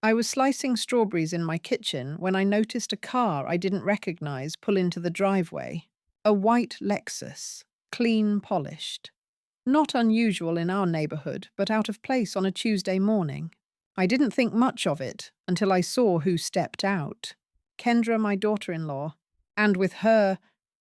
I was slicing strawberries in my kitchen when I noticed a car I didn't recognize pull into the driveway. A white Lexus, clean polished. Not unusual in our neighborhood, but out of place on a Tuesday morning. I didn't think much of it until I saw who stepped out. Kendra, my daughter-in-law, and with her,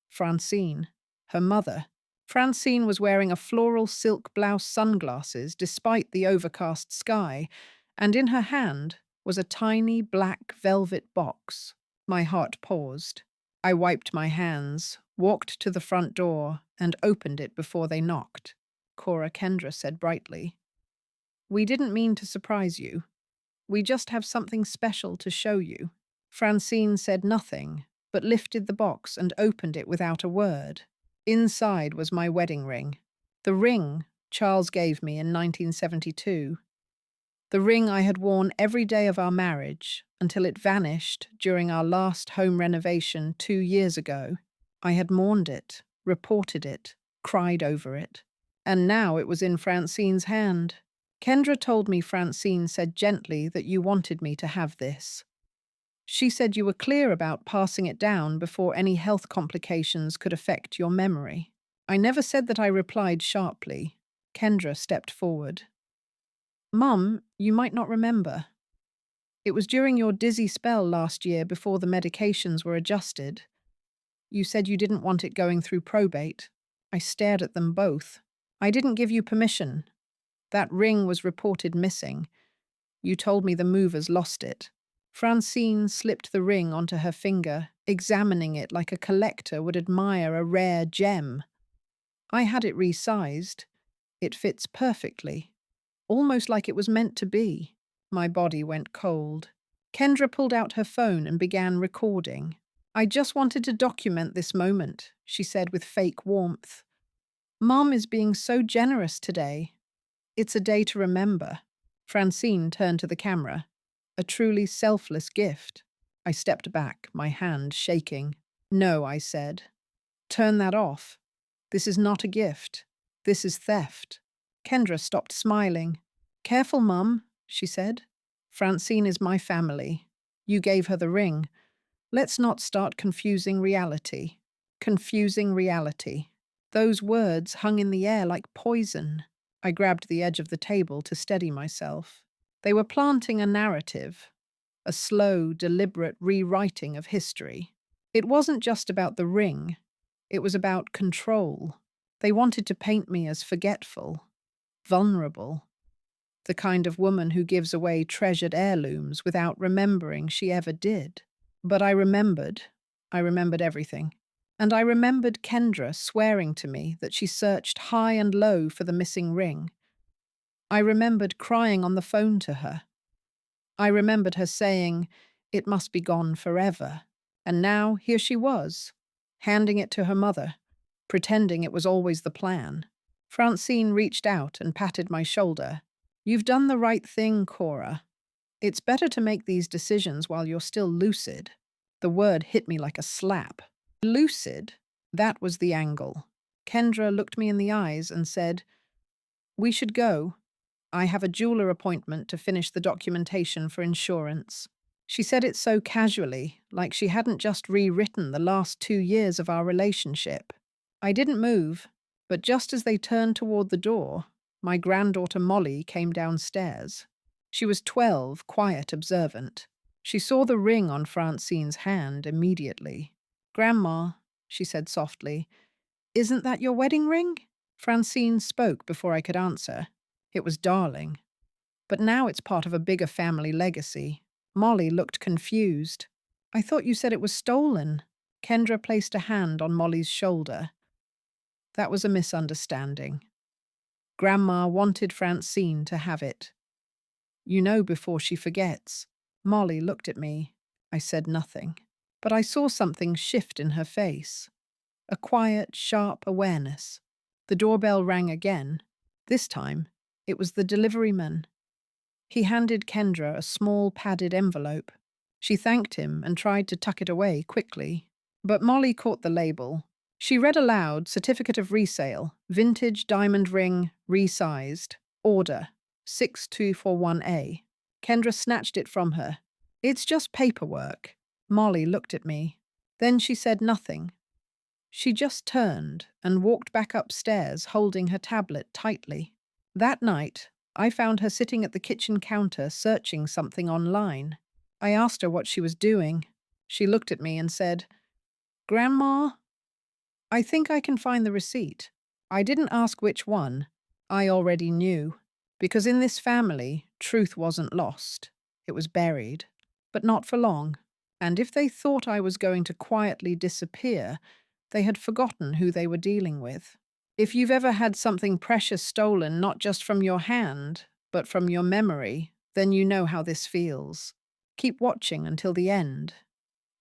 Francine, her mother. Francine was wearing a floral silk blouse, sunglasses, despite the overcast sky, and in her hand was a tiny black velvet box. My heart paused. I wiped my hands, walked to the front door, and opened it before they knocked. Cora, Kendra said brightly. "We didn't mean to surprise you. We just have something special to show you." Francine said nothing, but lifted the box and opened it without a word. Inside was my wedding ring. The ring Charles gave me in 1972. The ring I had worn every day of our marriage until it vanished during our last home renovation 2 years ago. I had mourned it, reported it, cried over it. And now it was in Francine's hand. Kendra told me Francine said gently that you wanted me to have this. She said you were clear about passing it down before any health complications could affect your memory. I never said that, I replied sharply. Kendra stepped forward. "Mum, you might not remember. It was during your dizzy spell last year before the medications were adjusted. You said you didn't want it going through probate." I stared at them both. "I didn't give you permission. That ring was reported missing. You told me the movers lost it." Francine slipped the ring onto her finger, examining it like a collector would admire a rare gem. "I had it resized. It fits perfectly. Almost like it was meant to be." My body went cold. Kendra pulled out her phone and began recording. "I just wanted to document this moment," she said with fake warmth. "Mom is being so generous today. It's a day to remember." Francine turned to the camera. "A truly selfless gift." I stepped back, my hand shaking. "No," I said. "Turn that off. This is not a gift. This is theft." Kendra stopped smiling. "Careful, Mum," she said. "Francine is my family. You gave her the ring. Let's not start confusing reality." Confusing reality. Those words hung in the air like poison. I grabbed the edge of the table to steady myself. They were planting a narrative, a slow, deliberate rewriting of history. It wasn't just about the ring. It was about control. They wanted to paint me as forgetful, vulnerable, the kind of woman who gives away treasured heirlooms without remembering she ever did. But I remembered. I remembered everything. And I remembered Kendra swearing to me that she searched high and low for the missing ring. I remembered crying on the phone to her. I remembered her saying, "It must be gone forever." And now here she was, handing it to her mother, pretending it was always the plan. Francine reached out and patted my shoulder. "You've done the right thing, Cora. It's better to make these decisions while you're still lucid." The word hit me like a slap. Lucid? That was the angle. Kendra looked me in the eyes and said, "We should go. I have a jeweler appointment to finish the documentation for insurance." She said it so casually, like she hadn't just rewritten the last 2 years of our relationship. I didn't move, but just as they turned toward the door, my granddaughter Molly came downstairs. She was 12, quiet, observant. She saw the ring on Francine's hand immediately. "Grandma," she said softly, "isn't that your wedding ring?" Francine spoke before I could answer. It was darling. But now it's part of a bigger family legacy. Molly looked confused. "I thought you said it was stolen." Kendra placed a hand on Molly's shoulder. "That was a misunderstanding. Grandma wanted Francine to have it. You know, before she forgets." Molly looked at me. I said nothing. But I saw something shift in her face. A quiet, sharp awareness. The doorbell rang again. This time, it was the deliveryman. He handed Kendra a small padded envelope. She thanked him and tried to tuck it away quickly. But Molly caught the label. She read aloud, "Certificate of resale, vintage diamond ring, resized, order, 6241A." Kendra snatched it from her. It's just paperwork. Molly looked at me. Then she said nothing. She just turned and walked back upstairs, holding her tablet tightly. That night, I found her sitting at the kitchen counter searching something online. I asked her what she was doing. She looked at me and said, "Grandma, I think I can find the receipt." I didn't ask which one. I already knew. Because in this family, truth wasn't lost. It was buried. But not for long. And if they thought I was going to quietly disappear, they had forgotten who they were dealing with. If you've ever had something precious stolen not just from your hand, but from your memory, then you know how this feels. Keep watching until the end.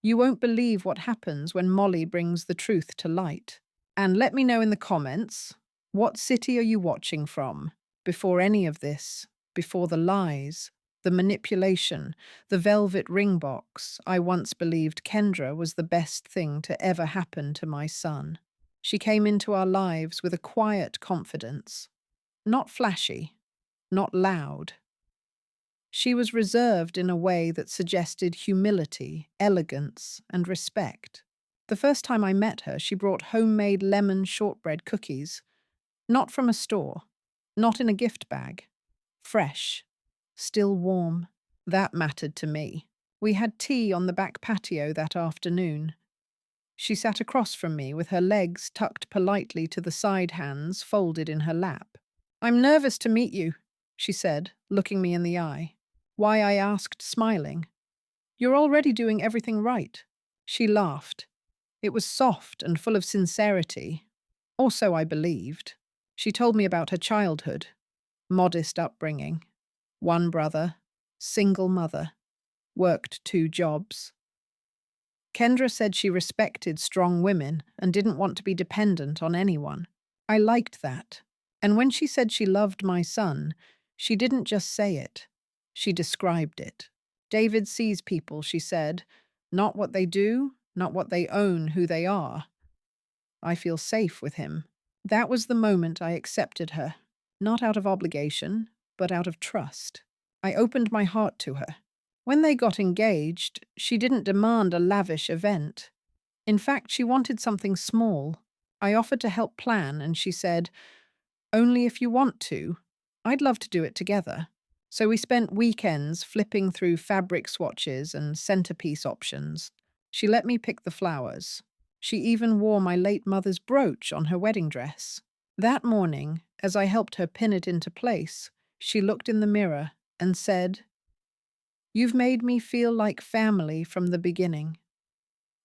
You won't believe what happens when Molly brings the truth to light. And let me know in the comments, what city are you watching from? Before any of this, before the lies, the manipulation, the velvet ring box, I once believed Kendra was the best thing to ever happen to my son. She came into our lives with a quiet confidence. Not flashy, not loud. She was reserved in a way that suggested humility, elegance, and respect. The first time I met her, she brought homemade lemon shortbread cookies. Not from a store, not in a gift bag. Fresh, still warm. That mattered to me. We had tea on the back patio that afternoon. She sat across from me with her legs tucked politely to the side hands folded in her lap. "I'm nervous to meet you," she said, looking me in the eye. Why, I asked, smiling. "You're already doing everything right." She laughed. It was soft and full of sincerity. Also, I believed. She told me about her childhood, modest upbringing, one brother, single mother, worked 2 jobs. Kendra said she respected strong women and didn't want to be dependent on anyone. I liked that. And when she said she loved my son, she didn't just say it. She described it. David sees people, she said, not what they do, not what they own, who they are. I feel safe with him. That was the moment I accepted her, not out of obligation, but out of trust. I opened my heart to her. When they got engaged, she didn't demand a lavish event. In fact, she wanted something small. I offered to help plan, and she said, "Only if you want to. I'd love to do it together." So we spent weekends flipping through fabric swatches and centerpiece options. She let me pick the flowers. She even wore my late mother's brooch on her wedding dress. That morning, as I helped her pin it into place, she looked in the mirror and said, "You've made me feel like family from the beginning.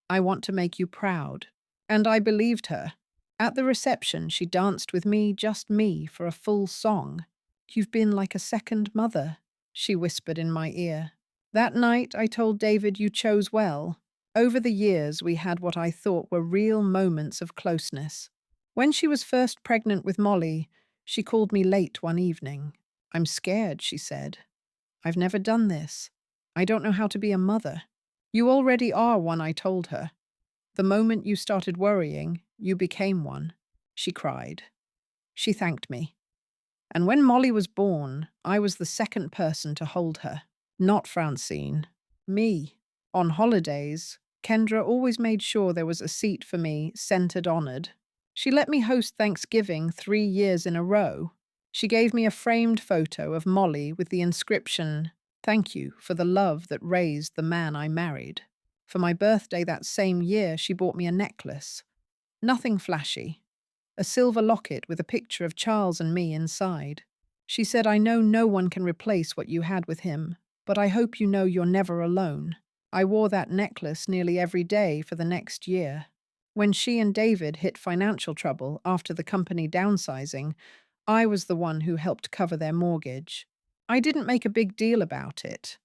I want to make you proud." And I believed her. At the reception, she danced with me, just me, for a full song. "You've been like a second mother," she whispered in my ear. That night, I told David, "You chose well." Over the years, we had what I thought were real moments of closeness. When she was first pregnant with Molly, she called me late one evening. "I'm scared," she said. "I've never done this. I don't know how to be a mother." "You already are one," I told her. "The moment you started worrying, you became one." She cried. She thanked me. And when Molly was born, I was the second person to hold her. Not Francine. Me. On holidays, Kendra always made sure there was a seat for me, centered honored. She let me host Thanksgiving 3 years in a row. She gave me a framed photo of Molly with the inscription, "Thank you for the love that raised the man I married." For my birthday that same year, she bought me a necklace. Nothing flashy. A silver locket with a picture of Charles and me inside. She said, "I know no one can replace what you had with him, but I hope you know you're never alone." I wore that necklace nearly every day for the next year. When she and David hit financial trouble after the company downsizing, I was the one who helped cover their mortgage. I didn't make a big deal about it.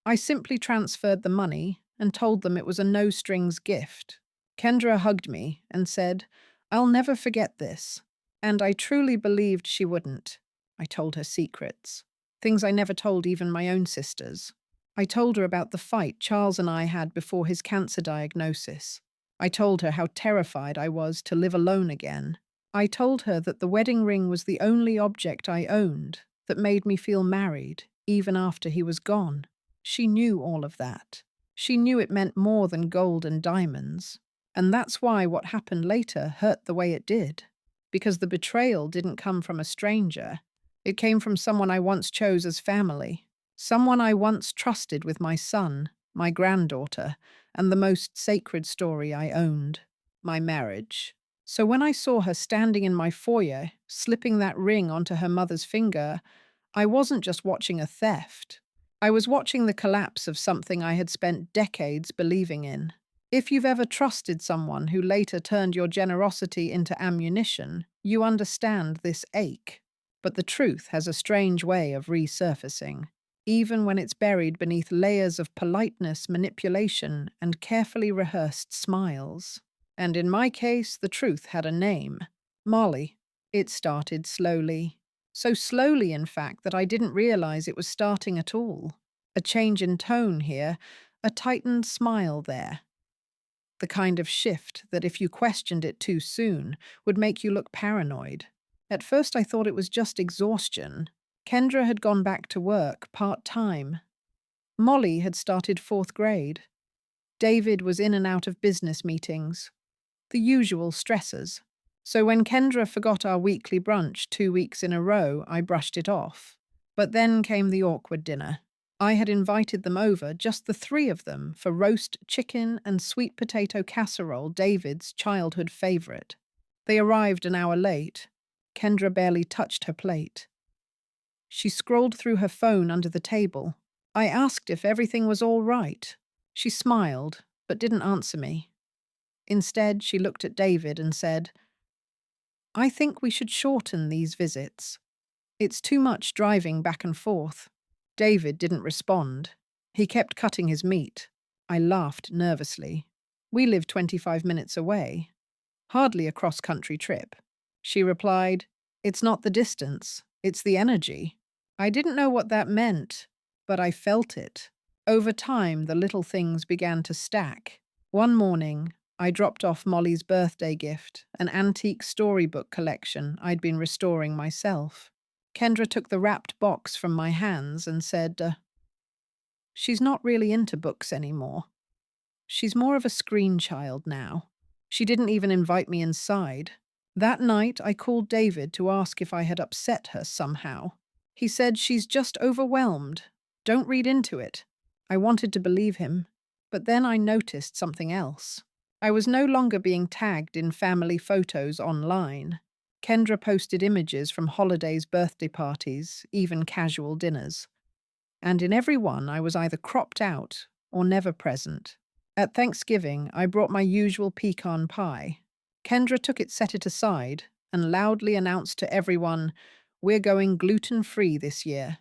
I simply transferred the money and told them it was a no-strings gift. Kendra hugged me and said, "I'll never forget this." And I truly believed she wouldn't. I told her secrets, things I never told even my own sisters. I told her about the fight Charles and I had before his cancer diagnosis. I told her how terrified I was to live alone again. I told her that the wedding ring was the only object I owned that made me feel married, even after he was gone. She knew all of that. She knew it meant more than gold and diamonds. And that's why what happened later hurt the way it did. Because the betrayal didn't come from a stranger. It came from someone I once chose as family. Someone I once trusted with my son, my granddaughter, and the most sacred story I owned, my marriage. So when I saw her standing in my foyer, slipping that ring onto her mother's finger, I wasn't just watching a theft. I was watching the collapse of something I had spent decades believing in. If you've ever trusted someone who later turned your generosity into ammunition, you understand this ache. But the truth has a strange way of resurfacing, even when it's buried beneath layers of politeness, manipulation, and carefully rehearsed smiles. And in my case, the truth had a name. Molly. It started slowly. So slowly, in fact, that I didn't realize it was starting at all. A change in tone here, a tightened smile there. The kind of shift that, if you questioned it too soon, would make you look paranoid. At first I thought it was just exhaustion. Kendra had gone back to work, part-time. Molly had started 4th grade. David was in and out of business meetings. The usual stressors. So when Kendra forgot our weekly brunch 2 weeks in a row, I brushed it off. But then came the awkward dinner. I had invited them over, just the 3 of them, for roast chicken and sweet potato casserole, David's childhood favorite. They arrived an hour late. Kendra barely touched her plate. She scrolled through her phone under the table. I asked if everything was all right. She smiled, but didn't answer me. Instead, she looked at David and said, "I think we should shorten these visits. It's too much driving back and forth." David didn't respond. He kept cutting his meat. I laughed nervously. We live 25 minutes away. Hardly a cross-country trip. She replied, "It's not the distance, it's the energy." I didn't know what that meant, but I felt it. Over time, the little things began to stack. One morning, I dropped off Molly's birthday gift, an antique storybook collection I'd been restoring myself. Kendra took the wrapped box from my hands and said, "She's not really into books anymore. She's more of a screen child now." She didn't even invite me inside. That night, I called David to ask if I had upset her somehow. He said, "She's just overwhelmed. Don't read into it." I wanted to believe him, but then I noticed something else. I was no longer being tagged in family photos online. Kendra posted images from holidays, birthday parties, even casual dinners. And in every one, I was either cropped out or never present. At Thanksgiving, I brought my usual pecan pie. Kendra took it, set it aside, and loudly announced to everyone, "We're going gluten-free this year.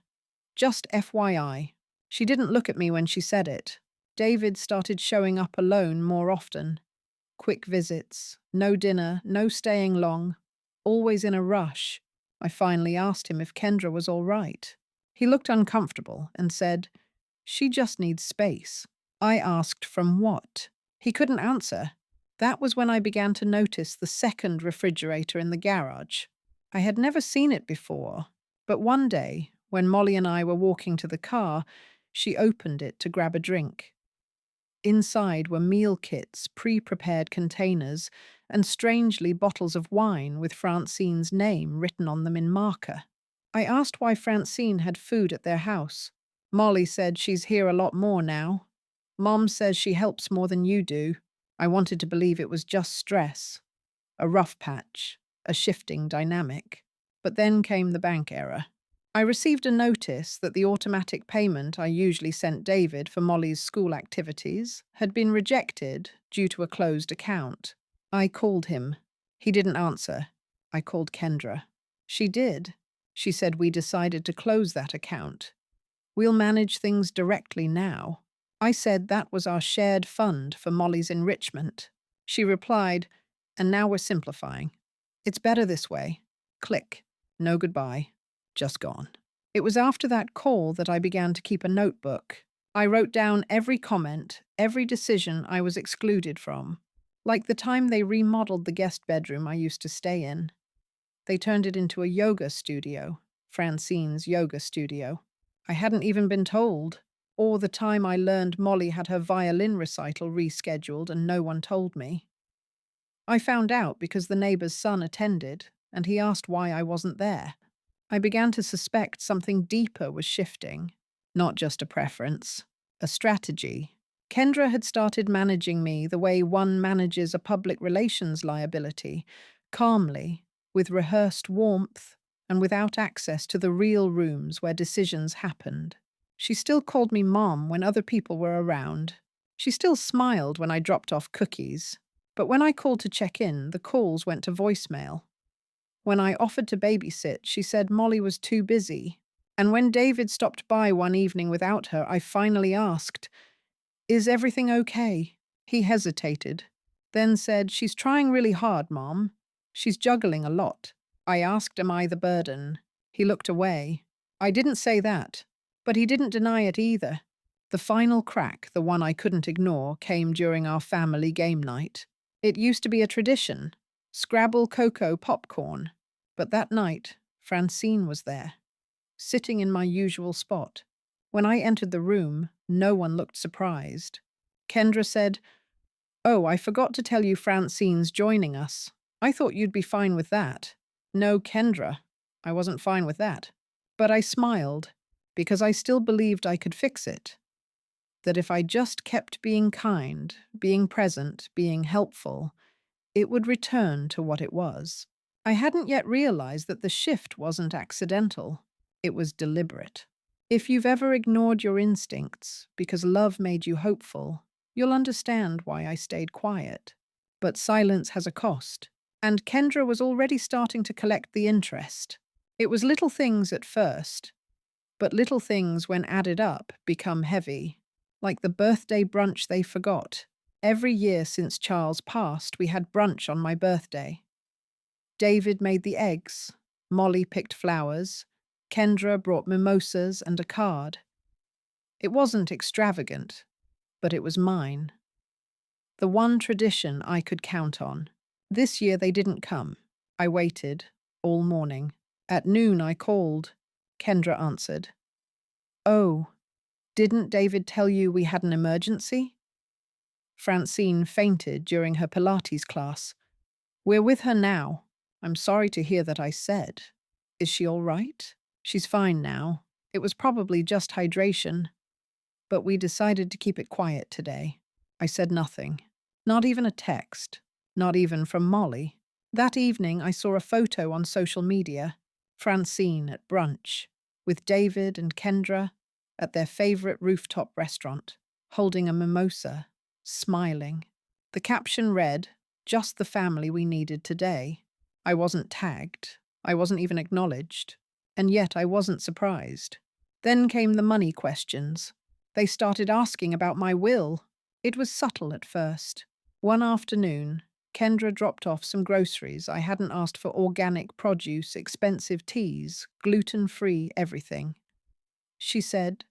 Just FYI." She didn't look at me when she said it. David started showing up alone more often. Quick visits, no dinner, no staying long, always in a rush. I finally asked him if Kendra was all right. He looked uncomfortable and said, "She just needs space." I asked from what? He couldn't answer. That was when I began to notice the second refrigerator in the garage. I had never seen it before, but one day, when Molly and I were walking to the car, she opened it to grab a drink. Inside were meal kits, pre-prepared containers, and strangely bottles of wine with Francine's name written on them in marker. I asked why Francine had food at their house. Molly said she's here a lot more now. Mom says she helps more than you do. I wanted to believe it was just stress, a rough patch, a shifting dynamic. But then came the bank error. I received a notice that the automatic payment I usually sent David for Molly's school activities had been rejected due to a closed account. I called him. He didn't answer. I called Kendra. She did. She said we decided to close that account. We'll manage things directly now. I said that was our shared fund for Molly's enrichment. She replied, "And now we're simplifying. It's better this way." Click. No goodbye. Just gone. It was after that call that I began to keep a notebook. I wrote down every comment, every decision I was excluded from. Like the time they remodeled the guest bedroom I used to stay in. They turned it into a yoga studio, Francine's yoga studio. I hadn't even been told. Or the time I learned Molly had her violin recital rescheduled and no one told me. I found out because the neighbour's son attended, and he asked why I wasn't there. I began to suspect something deeper was shifting, not just a preference, a strategy. Kendra had started managing me the way one manages a public relations liability, calmly, with rehearsed warmth, and without access to the real rooms where decisions happened. She still called me Mom when other people were around. She still smiled when I dropped off cookies. But when I called to check in, the calls went to voicemail. When I offered to babysit, she said Molly was too busy. And when David stopped by one evening without her, I finally asked, "Is everything okay?" He hesitated, then said, "She's trying really hard, Mom. She's juggling a lot." I asked, "Am I the burden?" He looked away. I didn't say that, but he didn't deny it either. The final crack, the one I couldn't ignore, came during our family game night. It used to be a tradition, Scrabble, cocoa, popcorn. But that night, Francine was there, sitting in my usual spot. When I entered the room, no one looked surprised. Kendra said, "Oh, I forgot to tell you Francine's joining us. I thought you'd be fine with that." No, Kendra, I wasn't fine with that. But I smiled, because I still believed I could fix it. That if I just kept being kind, being present, being helpful, it would return to what it was. I hadn't yet realized that the shift wasn't accidental. It was deliberate. If you've ever ignored your instincts because love made you hopeful, you'll understand why I stayed quiet. But silence has a cost, and Kendra was already starting to collect the interest. It was little things at first, but little things, when added up, become heavy. Like the birthday brunch they forgot. Every year since Charles passed, we had brunch on my birthday. David made the eggs, Molly picked flowers, Kendra brought mimosas and a card. It wasn't extravagant, but it was mine. The one tradition I could count on. This year they didn't come. I waited, all morning. At noon I called. Kendra answered. "Oh, didn't David tell you we had an emergency?" Francine fainted during her Pilates class. "We're with her now. I'm sorry to hear that," I said. "Is she all right?" "She's fine now. It was probably just hydration. But we decided to keep it quiet today." I said nothing. Not even a text. Not even from Molly. That evening I saw a photo on social media. Francine at brunch, with David and Kendra at their favorite rooftop restaurant, holding a mimosa, smiling. The caption read, "Just the family we needed today." I wasn't tagged. I wasn't even acknowledged. And yet I wasn't surprised. Then came the money questions. They started asking about my will. It was subtle at first. One afternoon, Kendra dropped off some groceries. I hadn't asked for organic produce, expensive teas, gluten-free everything. She said,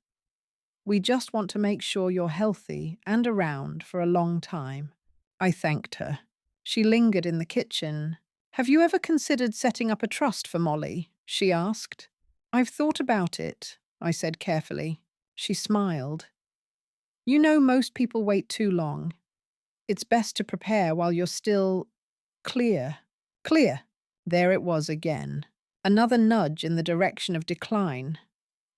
"We just want to make sure you're healthy and around for a long time." I thanked her. She lingered in the kitchen. "Have you ever considered setting up a trust for Molly?" she asked. "I've thought about it," I said carefully. She smiled. "You know, most people wait too long. It's best to prepare while you're still clear." Clear. There it was again. Another nudge in the direction of decline.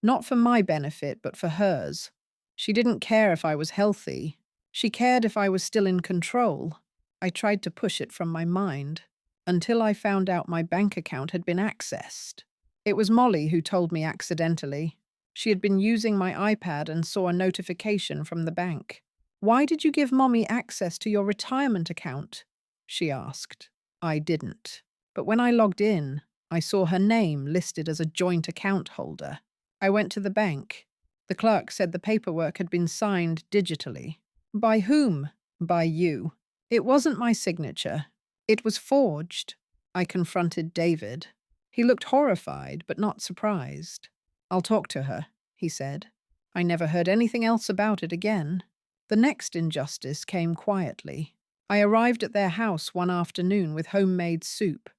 Not for my benefit, but for hers. She didn't care if I was healthy. She cared if I was still in control. I tried to push it from my mind, until I found out my bank account had been accessed. It was Molly who told me accidentally. She had been using my iPad and saw a notification from the bank. "Why did you give Mommy access to your retirement account?" she asked. I didn't. But when I logged in, I saw her name listed as a joint account holder. I went to the bank. The clerk said the paperwork had been signed digitally. By whom? By you. It wasn't my signature. It was forged. I confronted David. He looked horrified, but not surprised. "I'll talk to her," he said. I never heard anything else about it again. The next injustice came quietly. I arrived at their house one afternoon with homemade soup.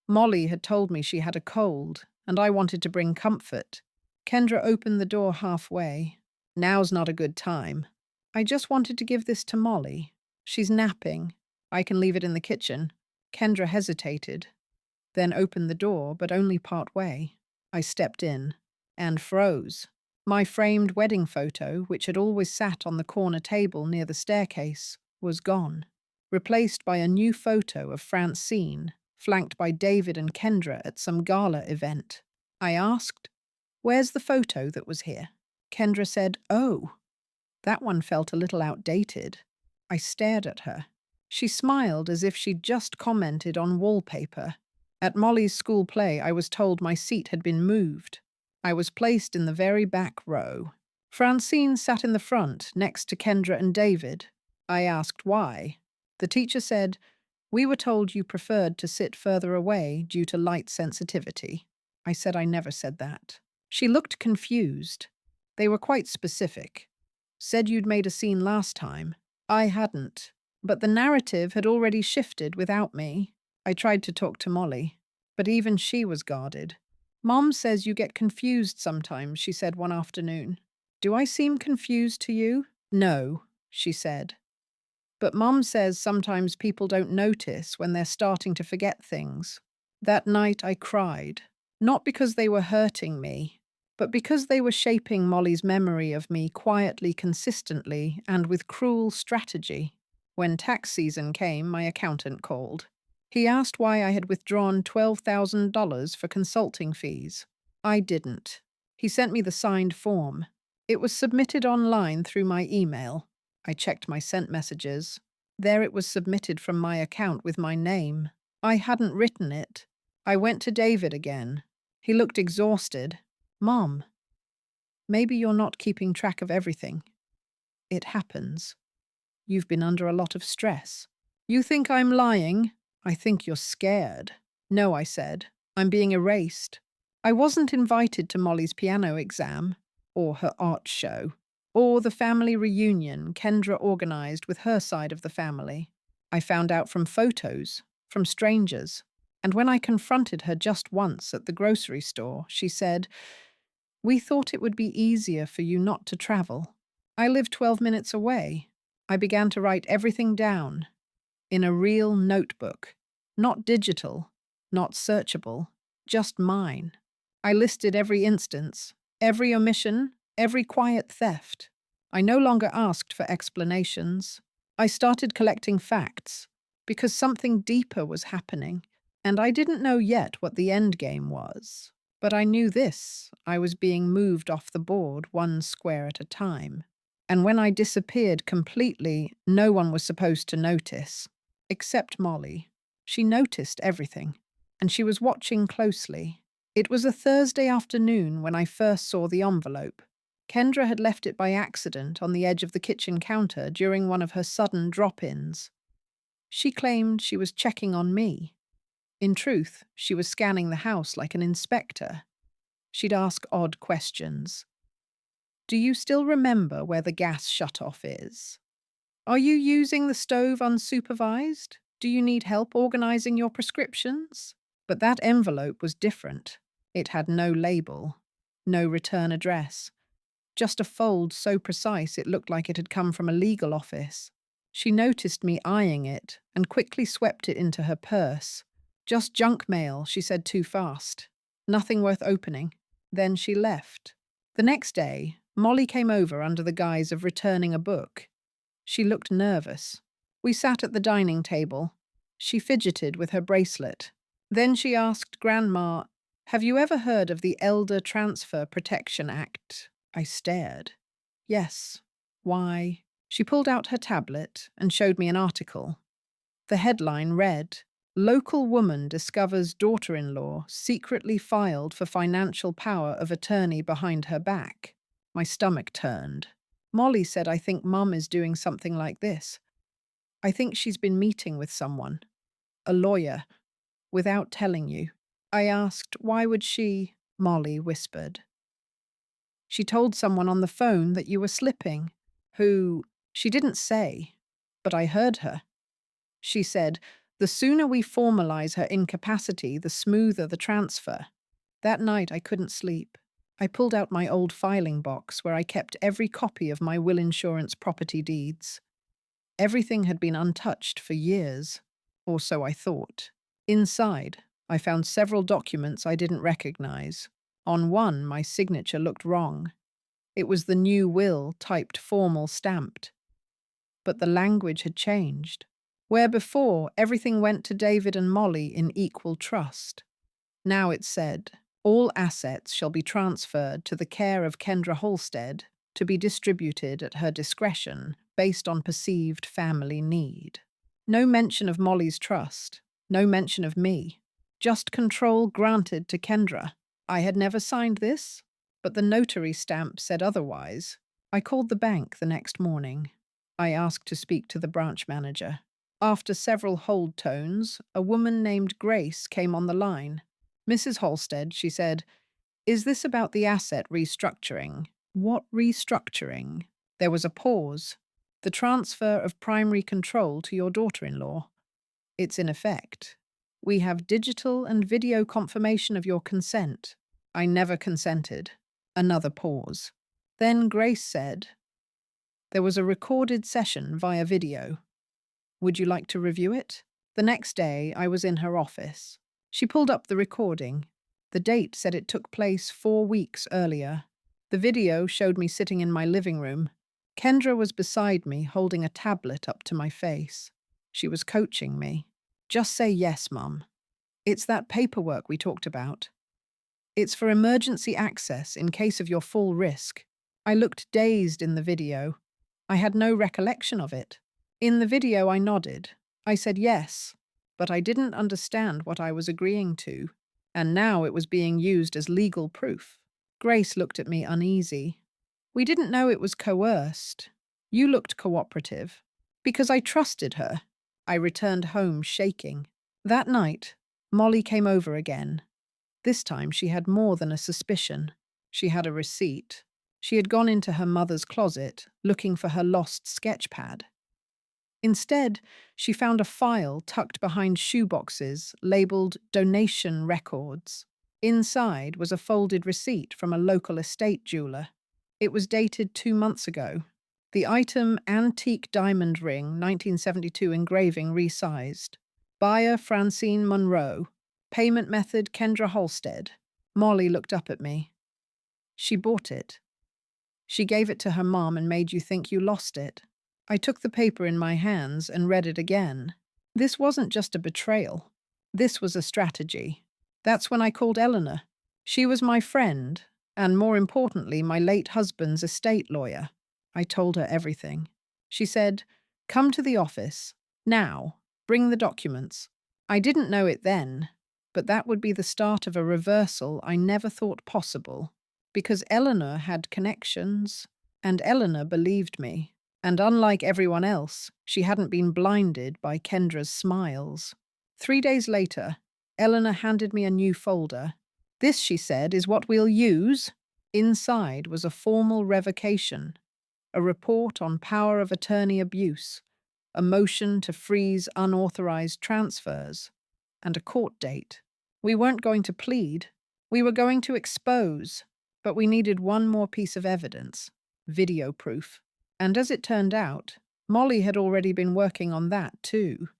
Molly had told me she had a cold, and I wanted to bring comfort. Kendra opened the door halfway. Now's not a good time. I just wanted to give this to Molly. She's napping. I can leave it in the kitchen. Kendra hesitated, then opened the door, but only part way. I stepped in and froze. My framed wedding photo, which had always sat on the corner table near the staircase, was gone, replaced by a new photo of Francine, flanked by David and Kendra at some gala event. I asked, "Where's the photo that was here?" Kendra said, "Oh, that one felt a little outdated." I stared at her. She smiled as if she'd just commented on wallpaper. At Molly's school play, I was told my seat had been moved. I was placed in the very back row. Francine sat in the front, next to Kendra and David. I asked why. The teacher said, "We were told you preferred to sit further away due to light sensitivity." I said I never said that. She looked confused. They were quite specific. Said you'd made a scene last time. I hadn't. But the narrative had already shifted without me. I tried to talk to Molly, but even she was guarded. "Mom says you get confused sometimes," she said one afternoon. "Do I seem confused to you?" "No," she said. "But Mom says sometimes people don't notice when they're starting to forget things." That night I cried, not because they were hurting me, but because they were shaping Molly's memory of me quietly, consistently, and with cruel strategy. When tax season came, my accountant called. He asked why I had withdrawn $12,000 for consulting fees. I didn't. He sent me the signed form. It was submitted online through my email. I checked my sent messages. There it was submitted from my account with my name. I hadn't written it. I went to David again. He looked exhausted. "Mom, maybe you're not keeping track of everything. It happens. You've been under a lot of stress." "You think I'm lying?" "I think you're scared." "No," I said. "I'm being erased." I wasn't invited to Molly's piano exam, or her art show, or the family reunion Kendra organized with her side of the family. I found out from photos, from strangers, and when I confronted her just once at the grocery store, she said, "We thought it would be easier for you not to travel." I live 12 minutes away. I began to write everything down in a real notebook, not digital, not searchable, just mine. I listed every instance, every omission, every quiet theft. I no longer asked for explanations. I started collecting facts because something deeper was happening, and I didn't know yet what the end game was. But I knew this: I was being moved off the board one square at a time. And when I disappeared completely, no one was supposed to notice. Except Molly. She noticed everything, and she was watching closely. It was a Thursday afternoon when I first saw the envelope. Kendra had left it by accident on the edge of the kitchen counter during one of her sudden drop-ins. She claimed she was checking on me. In truth, she was scanning the house like an inspector. She'd ask odd questions. "Do you still remember where the gas shutoff is? Are you using the stove unsupervised? Do you need help organizing your prescriptions?" But that envelope was different. It had no label, no return address, just a fold so precise it looked like it had come from a legal office. She noticed me eyeing it and quickly swept it into her purse. "Just junk mail," she said too fast. "Nothing worth opening." Then she left. The next day, Molly came over under the guise of returning a book. She looked nervous. We sat at the dining table. She fidgeted with her bracelet. Then she asked Grandma, "Have you ever heard of the Elder Transfer Protection Act?" I stared. "Yes. Why?" She pulled out her tablet and showed me an article. The headline read, "Local woman discovers daughter-in-law secretly filed for financial power of attorney behind her back." My stomach turned. Molly said, "I think Mum is doing something like this. I think she's been meeting with someone, a lawyer, without telling you." I asked, "Why would she?" Molly whispered. "She told someone on the phone that you were slipping." "Who?" She didn't say, but I heard her. She said, "The sooner we formalize her incapacity, the smoother the transfer." That night I couldn't sleep. I pulled out my old filing box where I kept every copy of my will insurance property deeds. Everything had been untouched for years, or so I thought. Inside, I found several documents I didn't recognize. On one, my signature looked wrong. It was the new will, typed formal, stamped. But the language had changed. Where before, everything went to David and Molly in equal trust. Now it said, all assets shall be transferred to the care of Kendra Halstead to be distributed at her discretion based on perceived family need. No mention of Molly's trust, no mention of me. Just control granted to Kendra. I had never signed this, but the notary stamp said otherwise. I called the bank the next morning. I asked to speak to the branch manager. After several hold tones, a woman named Grace came on the line. Mrs. Halstead, she said, is this about the asset restructuring? What restructuring? There was a pause. The transfer of primary control to your daughter-in-law. It's in effect. We have digital and video confirmation of your consent. I never consented. Another pause. Then Grace said, there was a recorded session via video. Would you like to review it? The next day, I was in her office. She pulled up the recording. The date said it took place 4 weeks earlier. The video showed me sitting in my living room. Kendra was beside me, holding a tablet up to my face. She was coaching me. Just say yes, Mum. It's that paperwork we talked about. It's for emergency access in case of your full risk. I looked dazed in the video. I had no recollection of it. In the video, I nodded. I said yes, but I didn't understand what I was agreeing to, and now it was being used as legal proof. Grace looked at me uneasy. We didn't know it was coerced. You looked cooperative. Because I trusted her. I returned home shaking. That night, Molly came over again. This time she had more than a suspicion. She had a receipt. She had gone into her mother's closet, looking for her lost sketch pad. Instead, she found a file tucked behind shoeboxes labeled donation records. Inside was a folded receipt from a local estate jeweler. It was dated 2 months ago. The item, antique diamond ring, 1972 engraving resized. Buyer Francine Monroe. Payment method Kendra Halstead. Molly looked up at me. She bought it. She gave it to her mom and made you think you lost it. I took the paper in my hands and read it again. This wasn't just a betrayal. This was a strategy. That's when I called Eleanor. She was my friend, and more importantly, my late husband's estate lawyer. I told her everything. She said, come to the office. Now. Bring the documents. I didn't know it then, but that would be the start of a reversal I never thought possible. Because Eleanor had connections, and Eleanor believed me. And unlike everyone else, she hadn't been blinded by Kendra's smiles. 3 days later, Eleanor handed me a new folder. This, she said, is what we'll use. Inside was a formal revocation, a report on power of attorney abuse, a motion to freeze unauthorized transfers, and a court date. We weren't going to plead. We were going to expose. But we needed one more piece of evidence, video proof. And as it turned out, Molly had already been working on that too.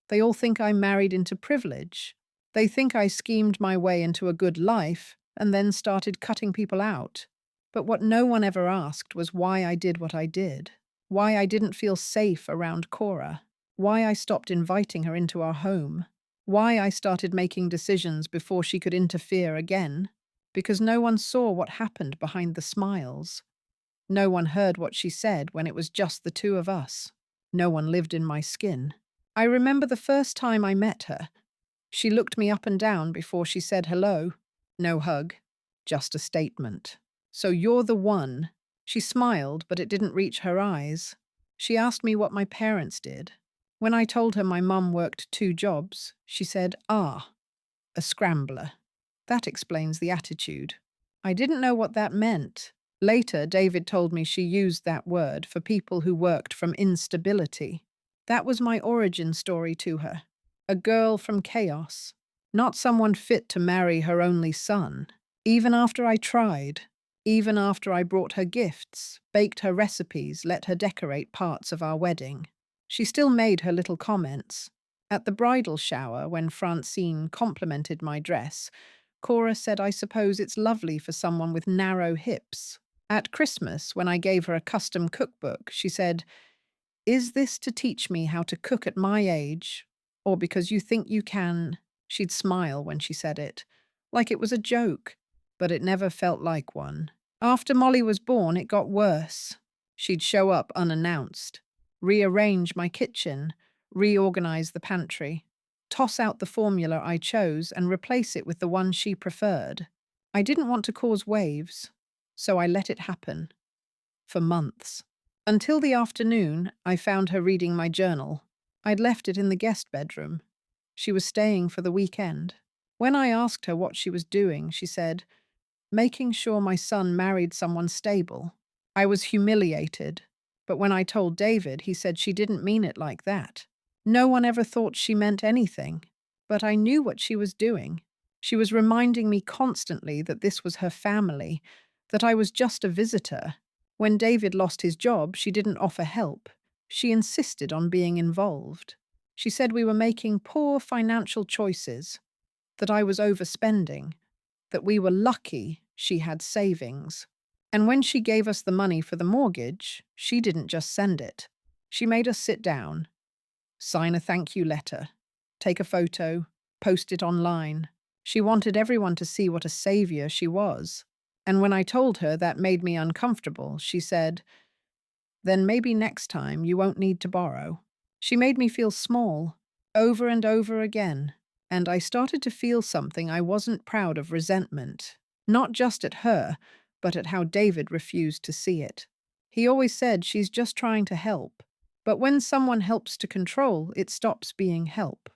They all think I married into privilege. They think I schemed my way into a good life and then started cutting people out. But what no one ever asked was why I did what I did, why I didn't feel safe around Cora, why I stopped inviting her into our home, why I started making decisions before she could interfere again. Because no one saw what happened behind the smiles. No one heard what she said when it was just the two of us. No one lived in my skin. I remember the first time I met her. She looked me up and down before she said hello. No hug, just a statement. So you're the one. She smiled, but it didn't reach her eyes. She asked me what my parents did. When I told her my mum worked 2 jobs, she said, a scrambler. That explains the attitude. I didn't know what that meant. Later, David told me she used that word for people who worked from instability. That was my origin story to her. A girl from chaos. Not someone fit to marry her only son. Even after I tried, Even after I brought her gifts, baked her recipes, let her decorate parts of our wedding. She still made her little comments. At the bridal shower, when Francine complimented my dress, Cora said, "I suppose it's lovely for someone with narrow hips." At Christmas, when I gave her a custom cookbook, she said, "Is this to teach me how to cook at my age? Or because you think you can?" She'd smile when she said it, like it was a joke, but it never felt like one. After Molly was born, it got worse. She'd show up unannounced, rearrange my kitchen, reorganize the pantry, toss out the formula I chose and replace it with the one she preferred. I didn't want to cause waves, so I let it happen. For months. Until the afternoon, I found her reading my journal. I'd left it in the guest bedroom. She was staying for the weekend. When I asked her what she was doing, she said, "Making sure my son married someone stable." I was humiliated, but when I told David, he said she didn't mean it like that. No one ever thought she meant anything, but I knew what she was doing. She was reminding me constantly that this was her family, that I was just a visitor. When David lost his job, she didn't offer help. She insisted on being involved. She said we were making poor financial choices, that I was overspending, that we were lucky she had savings. And when she gave us the money for the mortgage, she didn't just send it. She made us sit down, sign a thank you letter, take a photo, post it online. She wanted everyone to see what a savior she was. And when I told her that made me uncomfortable, she said, "Then maybe next time you won't need to borrow." She made me feel small, over and over again, and I started to feel something I wasn't proud of: resentment. Not just at her, but at how David refused to see it. He always said she's just trying to help, but when someone helps to control, it stops being help.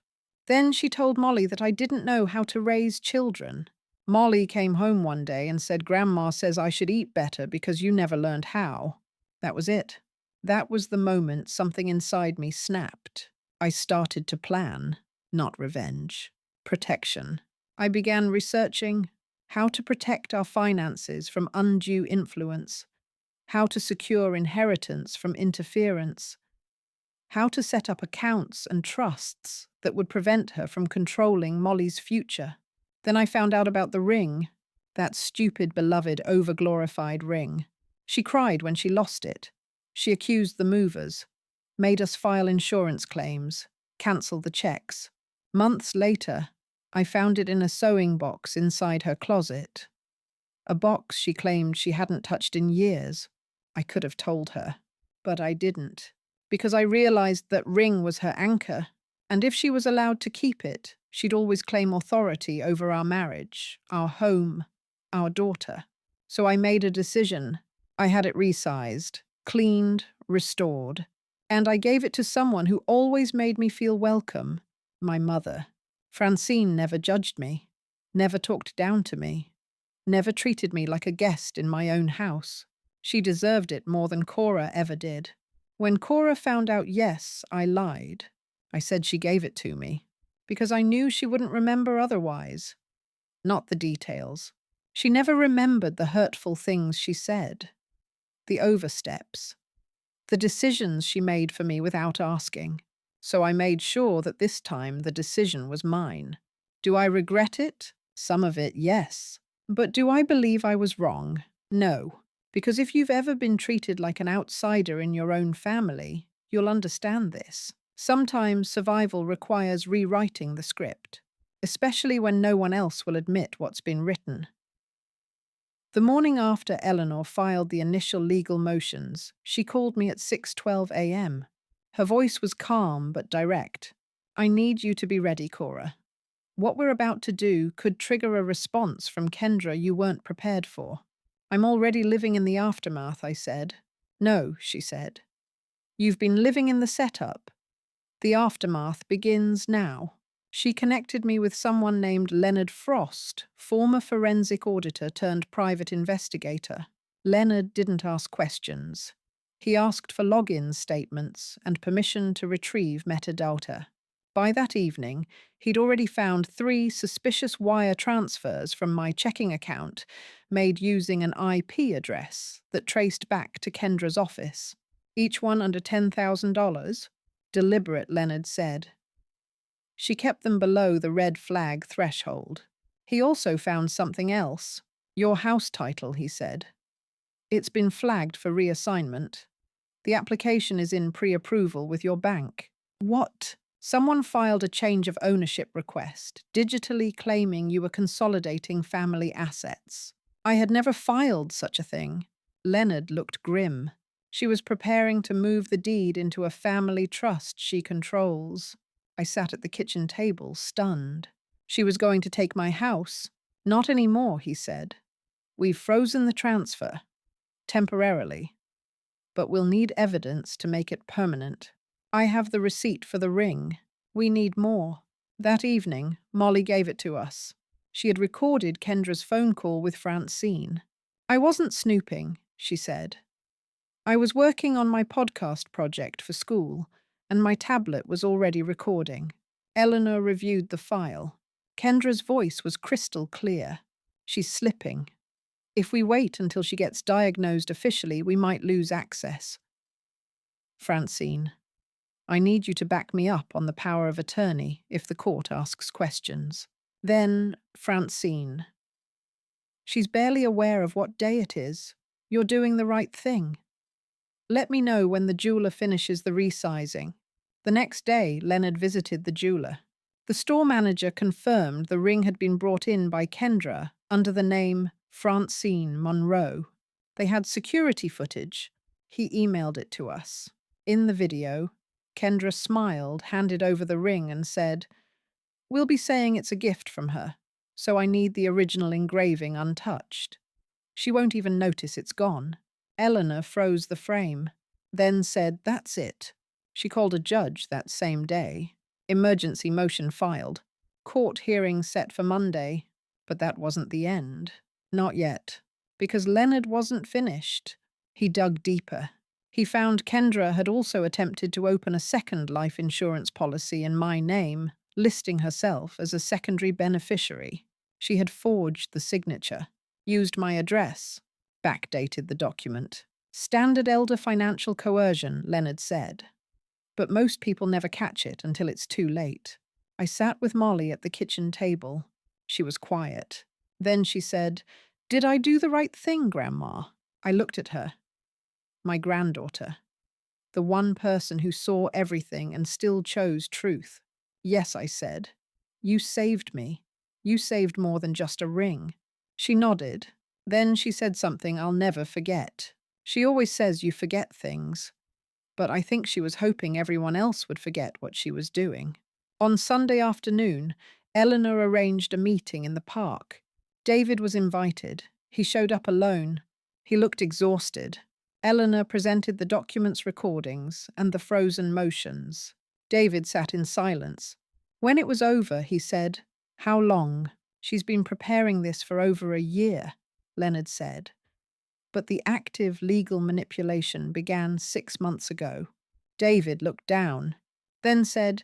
Then she told Molly that I didn't know how to raise children. Molly came home one day and said, "Grandma says I should eat better because you never learned how." That was it. That was the moment something inside me snapped. I started to plan, not revenge, protection. I began researching how to protect our finances from undue influence, how to secure inheritance from interference, how to set up accounts and trusts that would prevent her from controlling Molly's future. Then I found out about the ring, that stupid, beloved, overglorified ring. She cried when she lost it. She accused the movers, made us file insurance claims, cancel the checks. Months later, I found it in a sewing box inside her closet. A box she claimed she hadn't touched in years. I could have told her, but I didn't, because I realized that ring was her anchor, and if she was allowed to keep it, she'd always claim authority over our marriage, our home, our daughter. So I made a decision. I had it resized, cleaned, restored, and I gave it to someone who always made me feel welcome: my mother. Francine never judged me, never talked down to me, never treated me like a guest in my own house. She deserved it more than Cora ever did. When Cora found out, yes, I lied. I said she gave it to me, because I knew she wouldn't remember otherwise. Not the details. She never remembered the hurtful things she said, the oversteps, the decisions she made for me without asking. So I made sure that this time the decision was mine. Do I regret it? Some of it, yes. But do I believe I was wrong? No. Because if you've ever been treated like an outsider in your own family, you'll understand this. Sometimes survival requires rewriting the script, especially when no one else will admit what's been written. The morning after Eleanor filed the initial legal motions, she called me at 6:12 a.m. Her voice was calm but direct. "I need you to be ready, Cora. What we're about to do could trigger a response from Kendra you weren't prepared for." "I'm already living in the aftermath," I said. "No," she said. "You've been living in the setup. The aftermath begins now." She connected me with someone named Leonard Frost, former forensic auditor turned private investigator. Leonard didn't ask questions. He asked for login statements and permission to retrieve metadata. By that evening, he'd already found 3 suspicious wire transfers from my checking account made using an IP address that traced back to Kendra's office. Each one under $10,000? Deliberate, Leonard said. She kept them below the red flag threshold. He also found something else. Your house title, he said. It's been flagged for reassignment. The application is in pre-approval with your bank. What? Someone filed a change of ownership request, digitally claiming you were consolidating family assets. I had never filed such a thing. Leonard looked grim. She was preparing to move the deed into a family trust she controls. I sat at the kitchen table, stunned. She was going to take my house. Not anymore, he said. We've frozen the transfer. Temporarily. But we'll need evidence to make it permanent. I have the receipt for the ring. We need more. That evening, Molly gave it to us. She had recorded Kendra's phone call with Francine. I wasn't snooping, she said. I was working on my podcast project for school, and my tablet was already recording. Eleanor reviewed the file. Kendra's voice was crystal clear. She's slipping. If we wait until she gets diagnosed officially, we might lose access. Francine, I need you to back me up on the power of attorney if the court asks questions. Then, Francine. She's barely aware of what day it is. You're doing the right thing. Let me know when the jeweler finishes the resizing. The next day, Leonard visited the jeweler. The store manager confirmed the ring had been brought in by Kendra under the name Francine Monroe. They had security footage. He emailed it to us. In the video, Kendra smiled, handed over the ring and said, "We'll be saying it's a gift from her, so I need the original engraving untouched. She won't even notice it's gone." Eleanor froze the frame, then said, "That's it." She called a judge that same day. Emergency motion filed. Court hearing set for Monday. But that wasn't the end. Not yet. Because Leonard wasn't finished. He dug deeper. He found Kendra had also attempted to open a second life insurance policy in my name, listing herself as a secondary beneficiary. She had forged the signature, used my address, backdated the document. Standard elder financial coercion, Leonard said. But most people never catch it until it's too late. I sat with Molly at the kitchen table. She was quiet. Then she said, "Did I do the right thing, Grandma?" I looked at her. My granddaughter. The one person who saw everything and still chose truth. "Yes," I said. "You saved me. You saved more than just a ring." She nodded. Then she said something I'll never forget. She always says you forget things. But I think she was hoping everyone else would forget what she was doing. On Sunday afternoon, Eleanor arranged a meeting in the park. David was invited. He showed up alone. He looked exhausted. Eleanor presented the document's recordings and the frozen motions. David sat in silence. When it was over, he said, "How long?" "She's been preparing this for over a year," Leonard said. But the active legal manipulation began 6 months ago. David looked down, then said,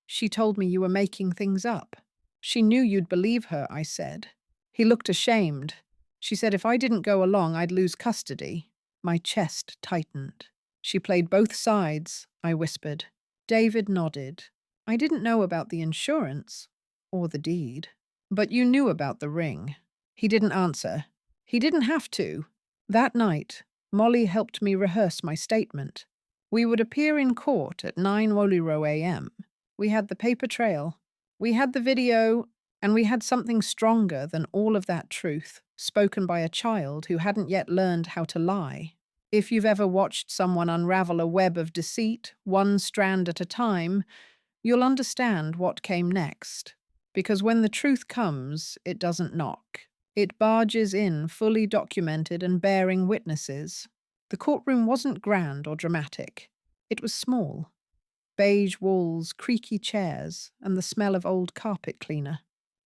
"She told me you were making things up." "She knew you'd believe her," I said. He looked ashamed. "She said if I didn't go along, I'd lose custody." My chest tightened. "She played both sides," I whispered. David nodded. "I didn't know about the insurance or the deed." "But you knew about the ring." He didn't answer. He didn't have to. That night, Molly helped me rehearse my statement. We would appear in court at 9:00 a.m. We had the paper trail. We had the video, and we had something stronger than all of that truth, spoken by a child who hadn't yet learned how to lie. If you've ever watched someone unravel a web of deceit, one strand at a time, you'll understand what came next. Because when the truth comes, it doesn't knock. It barges in, fully documented and bearing witnesses. The courtroom wasn't grand or dramatic. It was small. Beige walls, creaky chairs, and the smell of old carpet cleaner.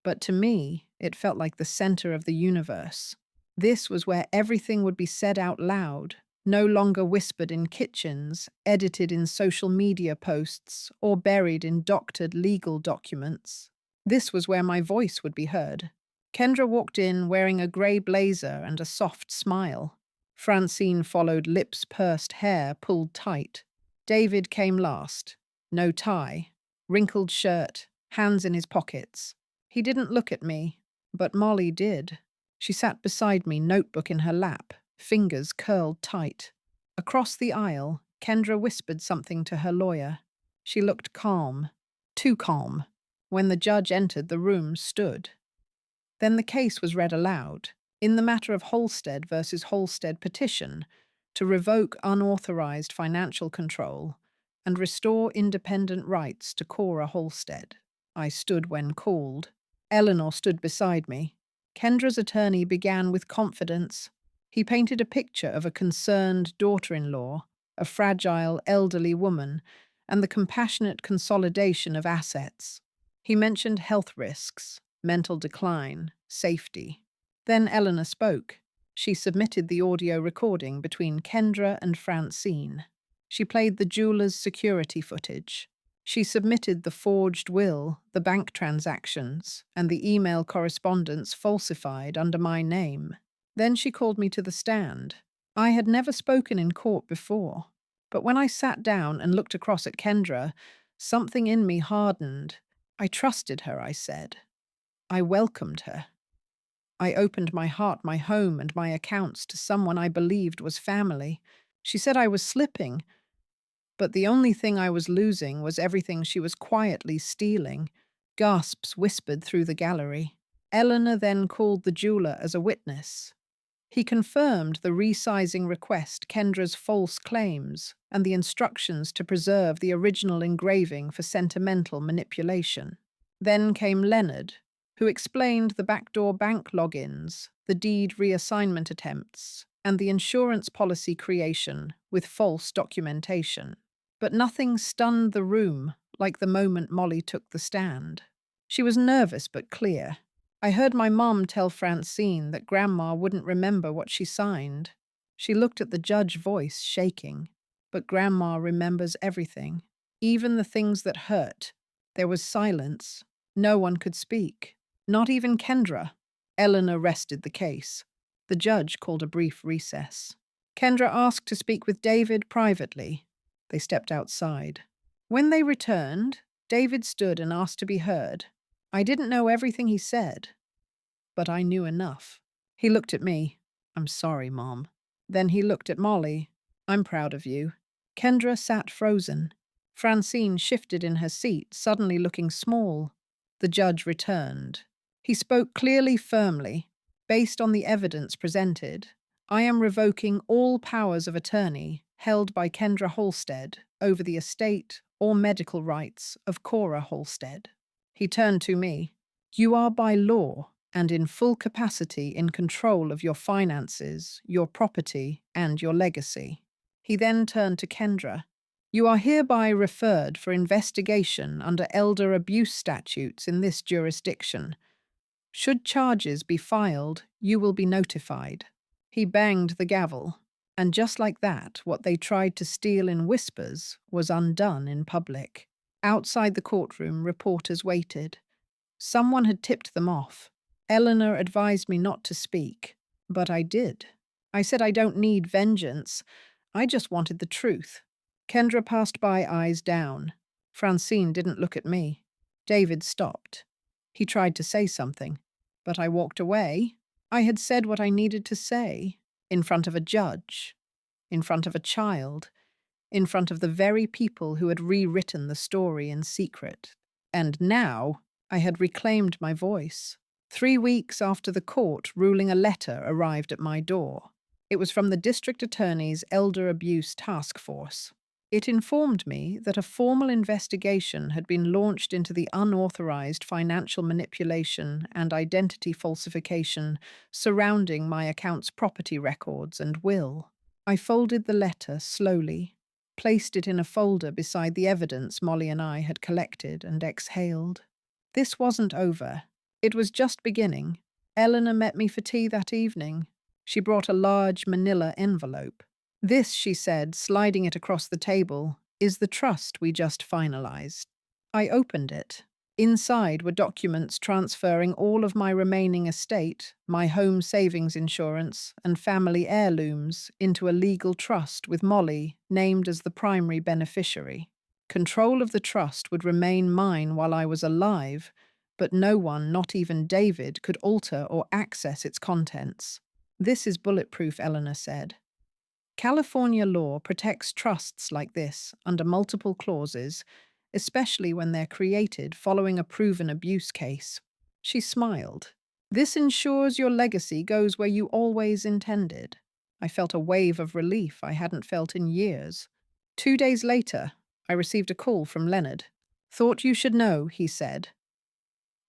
But to me, it felt like the center of the universe. This was where everything would be said out loud, no longer whispered in kitchens, edited in social media posts, or buried in doctored legal documents. This was where my voice would be heard. Kendra walked in wearing a grey blazer and a soft smile. Francine followed, lips pursed, hair pulled tight. David came last. No tie, wrinkled shirt, hands in his pockets. He didn't look at me, but Molly did. She sat beside me, notebook in her lap, fingers curled tight. Across the aisle, Kendra whispered something to her lawyer. She looked calm, too calm. When the judge entered, the room stood. Then the case was read aloud, in the matter of Holstead versus Holstead petition to revoke unauthorized financial control and restore independent rights to Cora Holstead. I stood when called. Eleanor stood beside me. Kendra's attorney began with confidence. He painted a picture of a concerned daughter-in-law, a fragile elderly woman, and the compassionate consolidation of assets. He mentioned health risks, mental decline, safety. Then Eleanor spoke. She submitted the audio recording between Kendra and Francine. She played the jeweler's security footage. She submitted the forged will, the bank transactions, and the email correspondence falsified under my name. Then she called me to the stand. I had never spoken in court before, but when I sat down and looked across at Kendra, something in me hardened. I trusted her, I said. I welcomed her. I opened my heart, my home, and my accounts to someone I believed was family. She said I was slipping, but the only thing I was losing was everything she was quietly stealing. Gasps whispered through the gallery. Eleanor then called the jeweler as a witness. He confirmed the resizing request, Kendra's false claims, and the instructions to preserve the original engraving for sentimental manipulation. Then came Leonard, who explained the backdoor bank logins, the deed reassignment attempts, and the insurance policy creation with false documentation. But nothing stunned the room like the moment Molly took the stand. She was nervous but clear. I heard my mom tell Francine that Grandma wouldn't remember what she signed. She looked at the judge, voice shaking. But Grandma remembers everything, even the things that hurt. There was silence. No one could speak. Not even Kendra. Eleanor rested the case. The judge called a brief recess. Kendra asked to speak with David privately. They stepped outside. When they returned, David stood and asked to be heard. I didn't know everything he said, but I knew enough. He looked at me. I'm sorry, Mom. Then he looked at Molly. I'm proud of you. Kendra sat frozen. Francine shifted in her seat, suddenly looking small. The judge returned. He spoke clearly, firmly. Based on the evidence presented, I am revoking all powers of attorney held by Kendra Holstead over the estate or medical rights of Cora Holstead. He turned to me. You are by law and in full capacity in control of your finances, your property, and your legacy. He then turned to Kendra. You are hereby referred for investigation under elder abuse statutes in this jurisdiction. Should charges be filed, you will be notified. He banged the gavel, and just like that, what they tried to steal in whispers was undone in public. Outside the courtroom, reporters waited. Someone had tipped them off. Eleanor advised me not to speak, but I did. I said I don't need vengeance. I just wanted the truth. Kendra passed by, eyes down. Francine didn't look at me. David stopped. He tried to say something, but I walked away. I had said what I needed to say, in front of a judge, in front of a child, in front of the very people who had rewritten the story in secret. And now I had reclaimed my voice. 3 weeks after the court ruling, a letter arrived at my door. It was from the district attorney's Elder Abuse Task Force. It informed me that a formal investigation had been launched into the unauthorized financial manipulation and identity falsification surrounding my account's property records and will. I folded the letter slowly, placed it in a folder beside the evidence Molly and I had collected, and exhaled. This wasn't over. It was just beginning. Eleanor met me for tea that evening. She brought a large manila envelope. This, she said, sliding it across the table, is the trust we just finalized. I opened it. Inside were documents transferring all of my remaining estate, my home savings insurance, and family heirlooms into a legal trust with Molly named as the primary beneficiary. Control of the trust would remain mine while I was alive, but no one, not even David, could alter or access its contents. This is bulletproof, Eleanor said. California law protects trusts like this under multiple clauses, especially when they're created following a proven abuse case. She smiled. This ensures your legacy goes where you always intended. I felt a wave of relief I hadn't felt in years. 2 days later, I received a call from Leonard. Thought you should know, he said.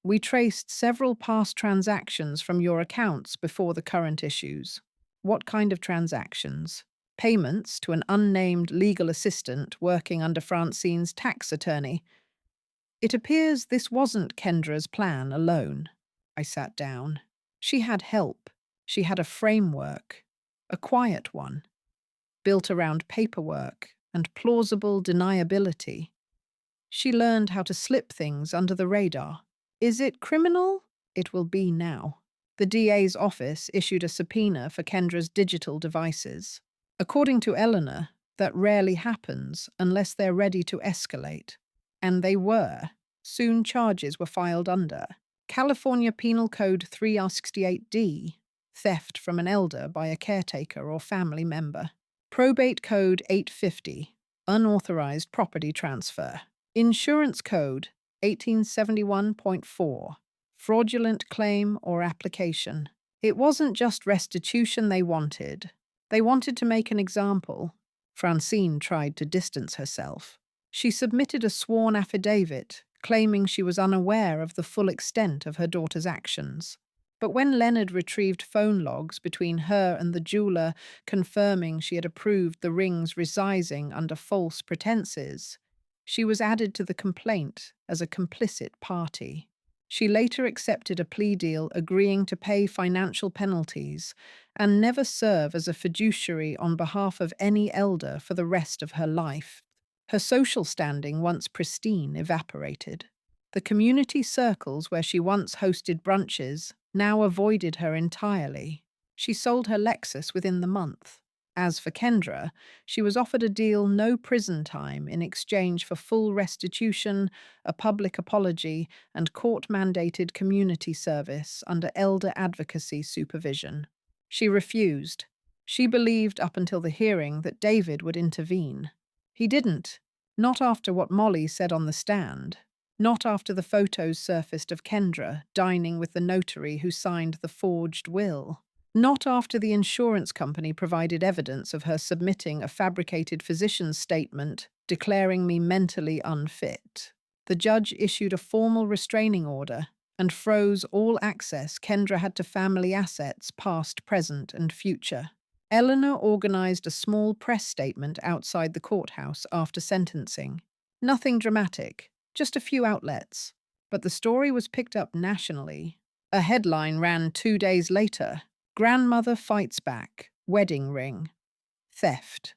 We traced several past transactions from your accounts before the current issues. What kind of transactions? Payments to an unnamed legal assistant working under Francine's tax attorney. It appears this wasn't Kendra's plan alone. I sat down. She had help. She had a framework, a quiet one, built around paperwork and plausible deniability. She learned how to slip things under the radar. Is it criminal? It will be now. The DA's office issued a subpoena for Kendra's digital devices. According to Eleanor, that rarely happens unless they're ready to escalate. And they were. Soon charges were filed under California Penal Code 368D, theft from an elder by a caretaker or family member. Probate Code 850, unauthorized property transfer. Insurance Code 1871.4, fraudulent claim or application. It wasn't just restitution they wanted. They wanted to make an example. Francine tried to distance herself. She submitted a sworn affidavit, claiming she was unaware of the full extent of her daughter's actions. But when Leonard retrieved phone logs between her and the jeweler confirming she had approved the rings resizing under false pretenses, she was added to the complaint as a complicit party. She later accepted a plea deal agreeing to pay financial penalties and never serve as a fiduciary on behalf of any elder for the rest of her life. Her social standing, once pristine, evaporated. The community circles where she once hosted brunches now avoided her entirely. She sold her Lexus within the month. As for Kendra, she was offered a deal no prison time in exchange for full restitution, a public apology, and court-mandated community service under elder advocacy supervision. She refused. She believed up until the hearing that David would intervene. He didn't. Not after what Molly said on the stand. Not after the photos surfaced of Kendra dining with the notary who signed the forged will. Not after the insurance company provided evidence of her submitting a fabricated physician's statement declaring me mentally unfit. The judge issued a formal restraining order and froze all access Kendra had to family assets past, present, and future. Eleanor organized a small press statement outside the courthouse after sentencing. Nothing dramatic, just a few outlets. But the story was picked up nationally. A headline ran 2 days later. Grandmother fights back, wedding ring. Theft.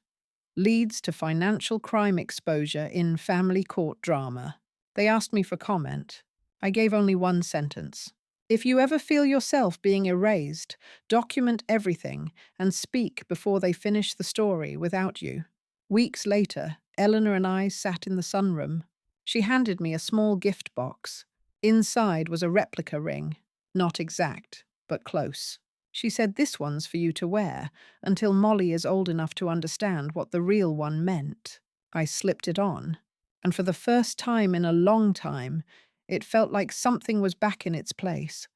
Leads to financial crime exposure in family court drama. They asked me for comment. I gave only one sentence. If you ever feel yourself being erased, document everything and speak before they finish the story without you. Weeks later, Eleanor and I sat in the sunroom. She handed me a small gift box. Inside was a replica ring. Not exact, but close. She said, "This one's for you to wear until Molly is old enough to understand what the real one meant." I slipped it on, and for the first time in a long time, it felt like something was back in its place.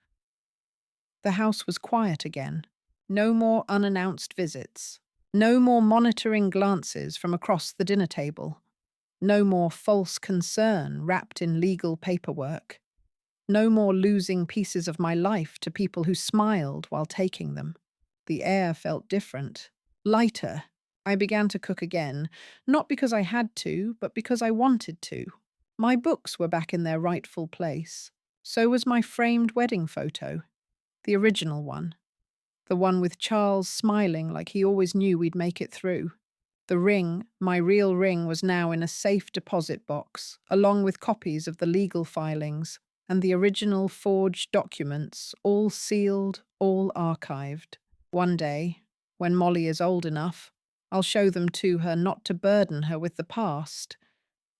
The house was quiet again. No more unannounced visits. No more monitoring glances from across the dinner table. No more false concern wrapped in legal paperwork. No more losing pieces of my life to people who smiled while taking them. The air felt different, lighter. I began to cook again, not because I had to, but because I wanted to. My books were back in their rightful place. So was my framed wedding photo, the original one. The one with Charles smiling like he always knew we'd make it through. The ring, my real ring, was now in a safe deposit box, along with copies of the legal filings and the original forged documents, all sealed, all archived. One day, when Molly is old enough, I'll show them to her, not to burden her with the past,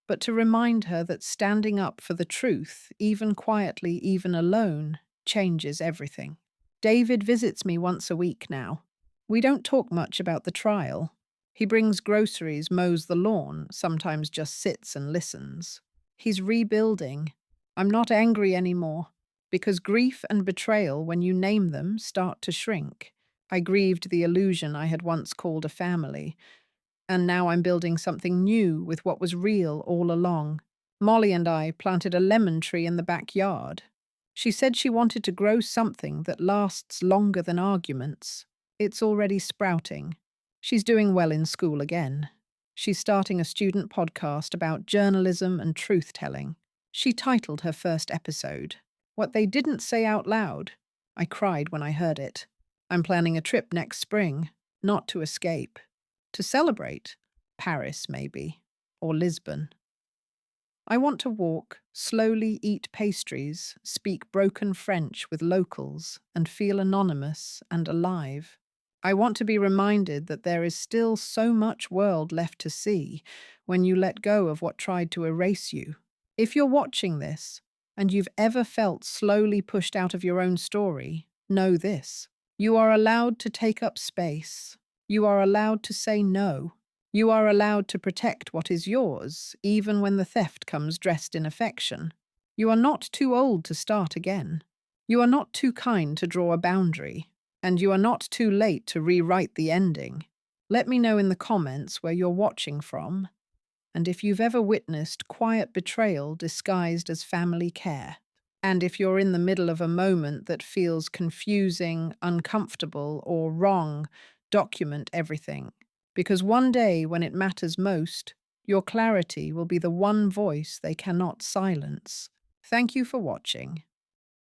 but to remind her that standing up for the truth, even quietly, even alone, changes everything. David visits me once a week now. We don't talk much about the trial. He brings groceries, mows the lawn, sometimes just sits and listens. He's rebuilding. I'm not angry anymore, because grief and betrayal, when you name them, start to shrink. I grieved the illusion I had once called a family, and now I'm building something new with what was real all along. Molly and I planted a lemon tree in the backyard. She said she wanted to grow something that lasts longer than arguments. It's already sprouting. She's doing well in school again. She's starting a student podcast about journalism and truth-telling. She titled her first episode, "What They Didn't Say Out Loud." I cried when I heard it. I'm planning a trip next spring, not to escape, to celebrate. Paris, maybe, or Lisbon. I want to walk, slowly eat pastries, speak broken French with locals, and feel anonymous and alive. I want to be reminded that there is still so much world left to see when you let go of what tried to erase you. If you're watching this, and you've ever felt slowly pushed out of your own story, know this. You are allowed to take up space. You are allowed to say no. You are allowed to protect what is yours, even when the theft comes dressed in affection. You are not too old to start again. You are not too kind to draw a boundary. And you are not too late to rewrite the ending. Let me know in the comments where you're watching from, and if you've ever witnessed quiet betrayal disguised as family care. And if you're in the middle of a moment that feels confusing, uncomfortable, or wrong, document everything. Because one day, when it matters most, your clarity will be the one voice they cannot silence. Thank you for watching.